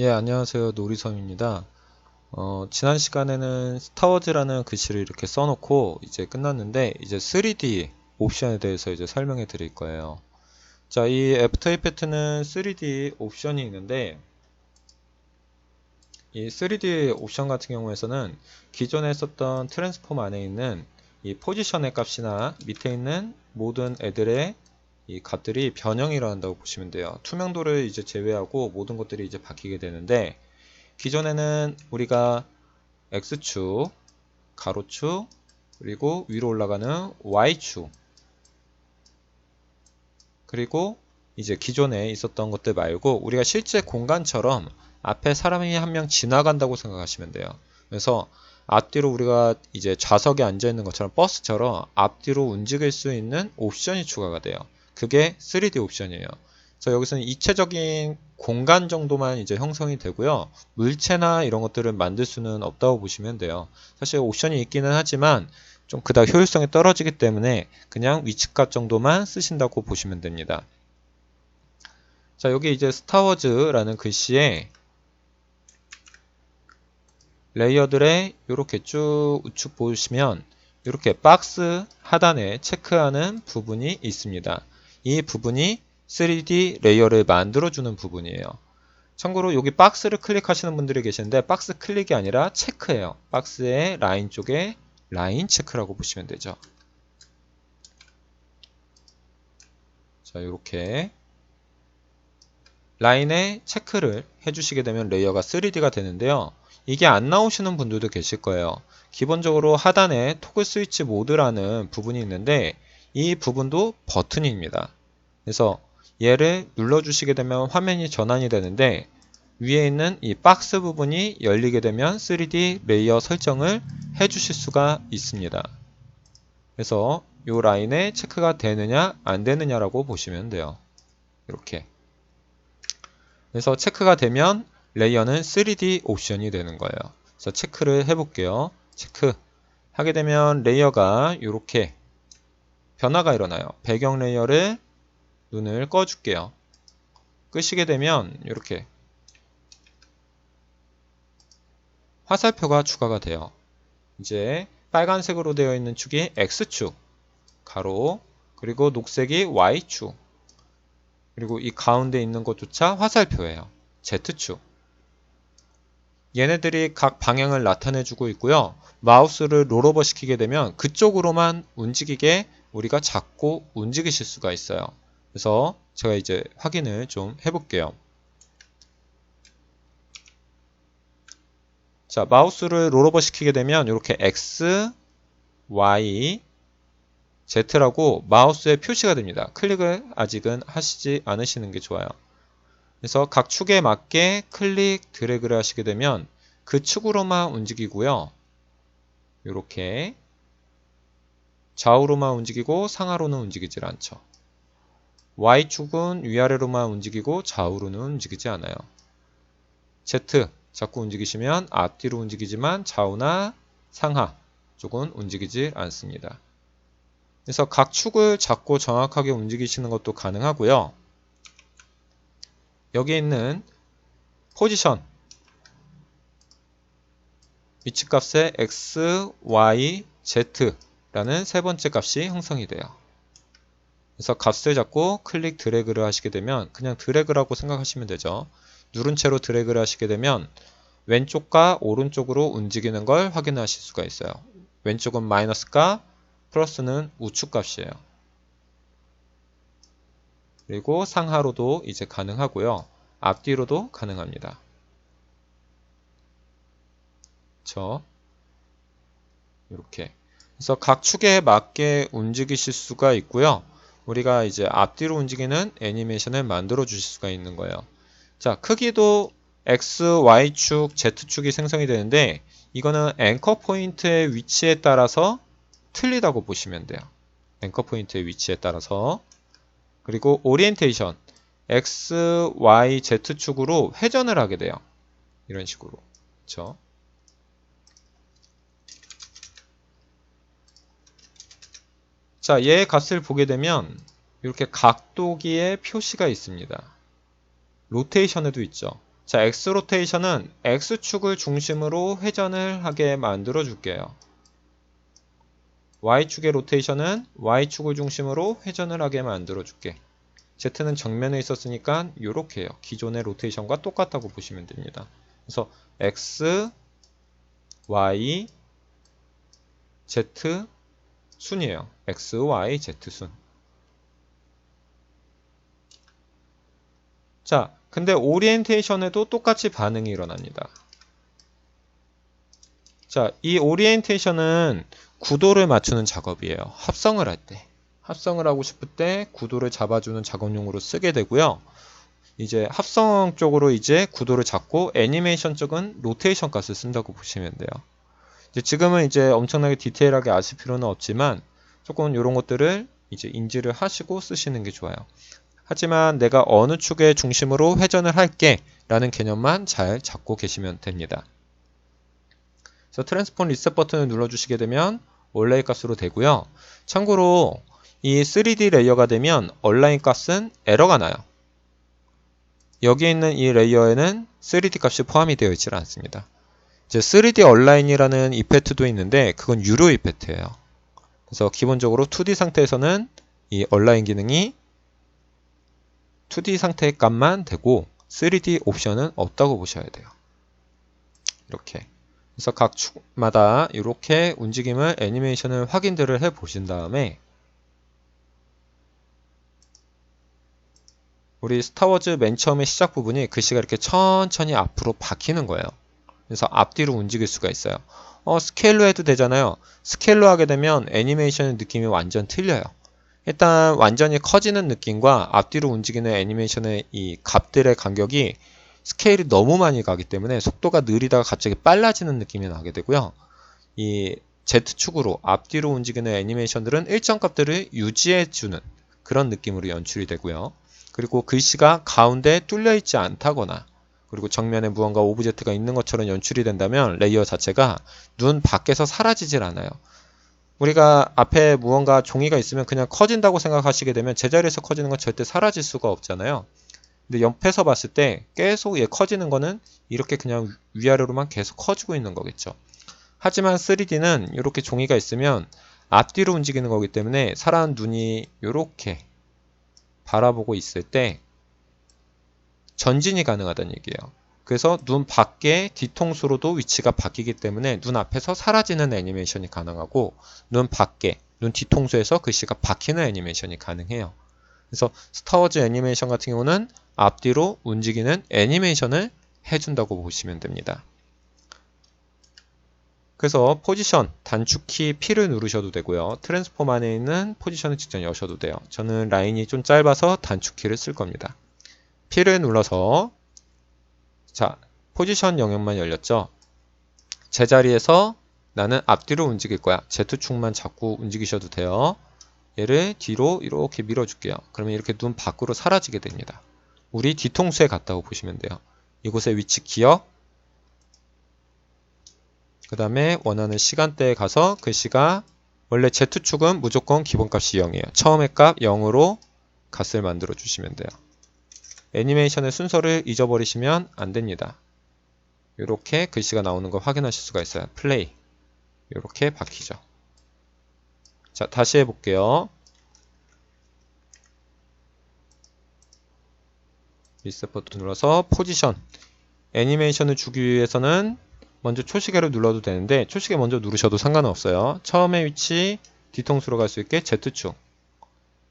예, 안녕하세요. 노리섬입니다. 지난 시간에는 스타워즈라는 글씨를 이렇게 써놓고 이제 끝났는데, 이제 3D 옵션에 대해서 이제 설명해 드릴 거예요. 자, 이 애프터 이펙트는 3D 옵션이 있는데, 이 3D 옵션 같은 경우에서는 기존에 썼던 트랜스폼 안에 있는 이 포지션의 값이나 밑에 있는 모든 애들의 이 값들이 변형이 일어난다고 보시면 돼요. 투명도를 이제 제외하고 모든 것들이 이제 바뀌게 되는데, 기존에는 우리가 X축, 가로축, 그리고 위로 올라가는 Y축, 그리고 이제 기존에 있었던 것들 말고 우리가 실제 공간처럼 앞에 사람이 한 명 지나간다고 생각하시면 돼요. 그래서 앞뒤로 우리가 이제 좌석에 앉아 있는 것처럼 버스처럼 앞뒤로 움직일 수 있는 옵션이 추가가 돼요. 그게 3D 옵션이에요. 그래서 여기서는 입체적인 공간 정도만 이제 형성이 되고요. 물체나 이런 것들을 만들 수는 없다고 보시면 돼요. 사실 옵션이 있기는 하지만 좀 그닥 효율성이 떨어지기 때문에 그냥 위치값 정도만 쓰신다고 보시면 됩니다. 자, 여기 이제 스타워즈라는 글씨에 레이어들의 이렇게 쭉 우측 보시면 이렇게 박스 하단에 체크하는 부분이 있습니다. 이 부분이 3D 레이어를 만들어주는 부분이에요. 참고로 여기 박스를 클릭하시는 분들이 계시는데 박스 클릭이 아니라 체크예요. 박스의 라인 쪽에 라인 체크라고 보시면 되죠. 자, 이렇게 라인에 체크를 해주시게 되면 레이어가 3D가 되는데요. 이게 안 나오시는 분들도 계실 거예요. 기본적으로 하단에 토글 스위치 모드라는 부분이 있는데 이 부분도 버튼입니다. 그래서 얘를 눌러주시게 되면 화면이 전환이 되는데 위에 있는 이 박스 부분이 열리게 되면 3D 레이어 설정을 해주실 수가 있습니다. 그래서 이 라인에 체크가 되느냐 안 되느냐라고 보시면 돼요. 이렇게. 그래서 체크가 되면 레이어는 3D 옵션이 되는 거예요. 그래서 체크를 해볼게요. 체크 하게 되면 레이어가 이렇게 변화가 일어나요. 배경 레이어를 눈을 꺼줄게요. 끄시게 되면 이렇게 화살표가 추가가 돼요. 이제 빨간색으로 되어 있는 축이 X축, 가로, 그리고 녹색이 Y축, 그리고 이 가운데 있는 것조차 화살표예요. Z축. 얘네들이 각 방향을 나타내주고 있고요. 마우스를 롤오버 시키게 되면 그쪽으로만 움직이게 우리가 잡고 움직이실 수가 있어요. 그래서 제가 이제 확인을 좀 해볼게요. 자, 마우스를 롤오버 시키게 되면 이렇게 X, Y, Z라고 마우스에 표시가 됩니다. 클릭을 아직은 하시지 않으시는 게 좋아요. 그래서 각 축에 맞게 클릭, 드래그를 하시게 되면 그 축으로만 움직이고요. 이렇게 좌우로만 움직이고 상하로는 움직이질 않죠. Y축은 위아래로만 움직이고 좌우로는 움직이지 않아요. Z 자꾸 움직이시면 앞뒤로 움직이지만 좌우나 상하 쪽은 움직이지 않습니다. 그래서 각 축을 잡고 정확하게 움직이시는 것도 가능하고요. 여기 있는 포지션 위치값에 X, Y, Z라는 세 번째 값이 형성이 돼요. 그래서 값을 잡고 클릭 드래그를 하시게 되면 그냥 드래그라고 생각하시면 되죠. 누른 채로 드래그를 하시게 되면 왼쪽과 오른쪽으로 움직이는 걸 확인하실 수가 있어요. 왼쪽은 마이너스가 플러스는 우측 값이에요. 그리고 상하로도 이제 가능하고요. 앞뒤로도 가능합니다. 그렇죠? 이렇게. 그래서 각 축에 맞게 움직이실 수가 있고요. 우리가 이제 앞뒤로 움직이는 애니메이션을 만들어 주실 수가 있는 거예요. 자, 크기도 X, Y축, Z축이 생성이 되는데 이거는 앵커 포인트의 위치에 따라서 틀리다고 보시면 돼요. 앵커 포인트의 위치에 따라서. 그리고 오리엔테이션 X, Y, Z축으로 회전을 하게 돼요. 이런 식으로. 그렇죠? 자, 얘의 값을 보게 되면 이렇게 각도기의 표시가 있습니다. 로테이션에도 있죠. 자, X 로테이션은 X축을 중심으로 회전을 하게 만들어 줄게요. Y축의 로테이션은 Y축을 중심으로 회전을 하게 만들어 줄게. Z는 정면에 있었으니까 이렇게 해요. 기존의 로테이션과 똑같다고 보시면 됩니다. 그래서 X, Y, Z 순이에요. X, Y, Z 순. 자, 근데 오리엔테이션에도 똑같이 반응이 일어납니다. 자, 이 오리엔테이션은 구도를 맞추는 작업이에요. 합성을 할 때. 합성을 하고 싶을 때 구도를 잡아주는 작업용으로 쓰게 되고요. 이제 합성 쪽으로 이제 구도를 잡고 애니메이션 쪽은 로테이션 값을 쓴다고 보시면 돼요. 이제 지금은 이제 엄청나게 디테일하게 아실 필요는 없지만 조금 이런 것들을 이제 인지를 하시고 쓰시는 게 좋아요. 하지만 내가 어느 축의 중심으로 회전을 할게 라는 개념만 잘 잡고 계시면 됩니다. 그래서 트랜스폼 리셋 버튼을 눌러주시게 되면 온라인 값으로 되고요. 참고로 이 3D 레이어가 되면 온라인 값은 에러가 나요. 여기 있는 이 레이어에는 3D 값이 포함이 되어 있지 않습니다. 이제 3D 온라인이라는 이펙트도 있는데 그건 유료 이펙트예요. 그래서 기본적으로 2D 상태에서는 이 온라인 기능이 2D 상태의 값만 되고 3D 옵션은 없다고 보셔야 돼요. 이렇게. 그래서 각 축마다 이렇게 움직임을 애니메이션을 확인들을 해 보신 다음에 우리 스타워즈 맨 처음에 시작 부분이 글씨가 이렇게 천천히 앞으로 박히는 거예요. 그래서 앞뒤로 움직일 수가 있어요. 스케일로 해도 되잖아요. 스케일로 하게 되면 애니메이션의 느낌이 완전 틀려요. 일단 완전히 커지는 느낌과 앞뒤로 움직이는 애니메이션의 이 값들의 간격이 스케일이 너무 많이 가기 때문에 속도가 느리다가 갑자기 빨라지는 느낌이 나게 되고요. 이 Z축으로 앞뒤로 움직이는 애니메이션들은 일정 값들을 유지해주는 그런 느낌으로 연출이 되고요. 그리고 글씨가 가운데 뚫려 있지 않다거나 그리고 정면에 무언가 오브젝트가 있는 것처럼 연출이 된다면 레이어 자체가 눈 밖에서 사라지질 않아요. 우리가 앞에 무언가 종이가 있으면 그냥 커진다고 생각하시게 되면 제자리에서 커지는 건 절대 사라질 수가 없잖아요. 근데 옆에서 봤을 때 계속 커지는 거는 이렇게 그냥 위아래로만 계속 커지고 있는 거겠죠. 하지만 3D는 이렇게 종이가 있으면 앞뒤로 움직이는 거기 때문에 사람 눈이 이렇게 바라보고 있을 때 전진이 가능하다는 얘기예요. 그래서 눈 밖에 뒤통수로도 위치가 바뀌기 때문에 눈 앞에서 사라지는 애니메이션이 가능하고 눈 밖에, 눈 뒤통수에서 글씨가 박히는 애니메이션이 가능해요. 그래서 스타워즈 애니메이션 같은 경우는 앞뒤로 움직이는 애니메이션을 해준다고 보시면 됩니다. 그래서 포지션, 단축키 P를 누르셔도 되고요. 트랜스폼 안에 있는 포지션을 직접 여셔도 돼요. 저는 라인이 좀 짧아서 단축키를 쓸 겁니다. P를 눌러서 자, 포지션 영역만 열렸죠? 제자리에서 나는 앞뒤로 움직일 거야. Z축만 자꾸 움직이셔도 돼요. 얘를 뒤로 이렇게 밀어줄게요. 그러면 이렇게 눈 밖으로 사라지게 됩니다. 우리 뒤통수에 갔다고 보시면 돼요. 이곳의 위치 기억, 그 다음에 원하는 시간대에 가서 글씨가 원래 Z축은 무조건 기본값이 0이에요. 처음의 값 0으로 값을 만들어 주시면 돼요. 애니메이션의 순서를 잊어버리시면 안 됩니다. 이렇게 글씨가 나오는 거 확인하실 수가 있어요. 플레이. 이렇게 박히죠. 자, 다시 해볼게요. 리셋 버튼 눌러서 포지션. 애니메이션을 주기 위해서는 먼저 초시계를 눌러도 되는데 초시계 먼저 누르셔도 상관은 없어요. 처음의 위치 뒤통수로 갈 수 있게 Z축.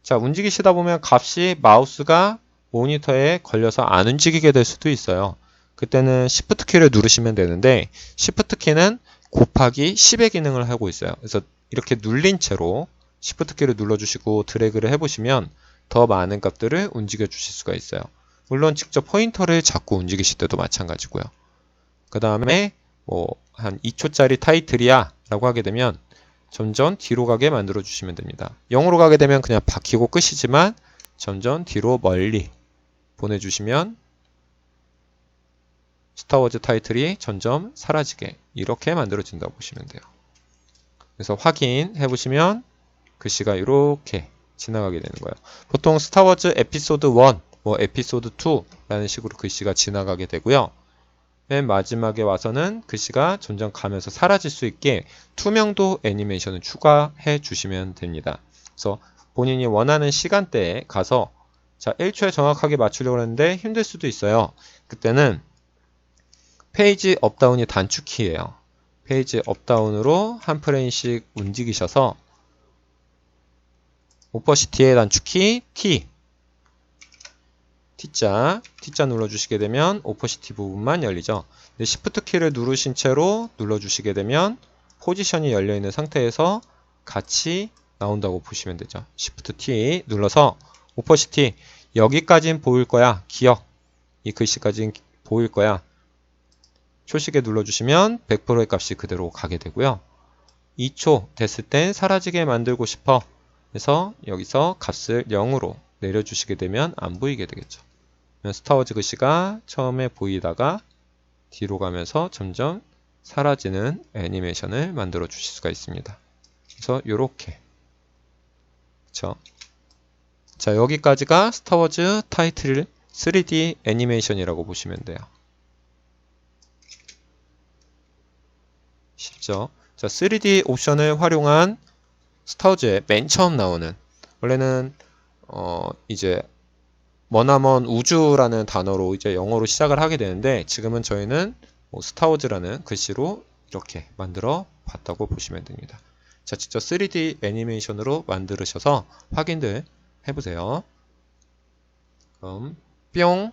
자, 움직이시다 보면 값이 마우스가 모니터에 걸려서 안 움직이게 될 수도 있어요. 그때는 Shift 키를 누르시면 되는데 Shift 키는 곱하기 10의 기능을 하고 있어요. 그래서 이렇게 눌린 채로 Shift 키를 눌러주시고 드래그를 해보시면 더 많은 값들을 움직여 주실 수가 있어요. 물론 직접 포인터를 잡고 움직이실 때도 마찬가지고요. 그 다음에 한 2초짜리 타이틀이야 라고 하게 되면 점점 뒤로 가게 만들어 주시면 됩니다. 0으로 가게 되면 그냥 박히고 끝이지만 점점 뒤로 멀리 보내주시면 스타워즈 타이틀이 점점 사라지게 이렇게 만들어진다고 보시면 돼요. 그래서 확인해 보시면 글씨가 이렇게 지나가게 되는 거예요. 보통 스타워즈 에피소드 1 뭐 에피소드 2라는 식으로 글씨가 지나가게 되고요. 맨 마지막에 와서는 글씨가 점점 가면서 사라질 수 있게 투명도 애니메이션을 추가해 주시면 됩니다. 그래서 본인이 원하는 시간대에 가서 자 1초에 정확하게 맞추려고 하는데 힘들 수도 있어요. 그때는 페이지 업다운이 단축키예요. 페이지 업다운으로 한 프레임씩 움직이셔서 오퍼시티의 단축키 T자 눌러주시게 되면 오퍼시티 부분만 열리죠. Shift 키를 누르신 채로 눌러주시게 되면 포지션이 열려있는 상태에서 같이 나온다고 보시면 되죠. Shift T 눌러서 오퍼시티 여기까지는 보일 거야. 기억 이 글씨까지는 보일 거야. 초시계 눌러주시면 100%의 값이 그대로 가게 되고요. 2초 됐을 땐 사라지게 만들고 싶어. 그래서 여기서 값을 0으로 내려주시게 되면 안 보이게 되겠죠. 스타워즈 글씨가 처음에 보이다가 뒤로 가면서 점점 사라지는 애니메이션을 만들어 주실 수가 있습니다. 그래서 요렇게 그쵸? 자 여기까지가 스타워즈 타이틀 3D 애니메이션이라고 보시면 돼요. 쉽죠? 자 3D 옵션을 활용한 스타워즈의 맨 처음 나오는 원래는 이제 머나먼 우주라는 단어로 이제 영어로 시작을 하게 되는데 지금은 저희는 스타워즈라는 글씨로 이렇게 만들어 봤다고 보시면 됩니다. 자, 직접 3D 애니메이션으로 만들으셔서 확인들 해보세요. 그럼 뿅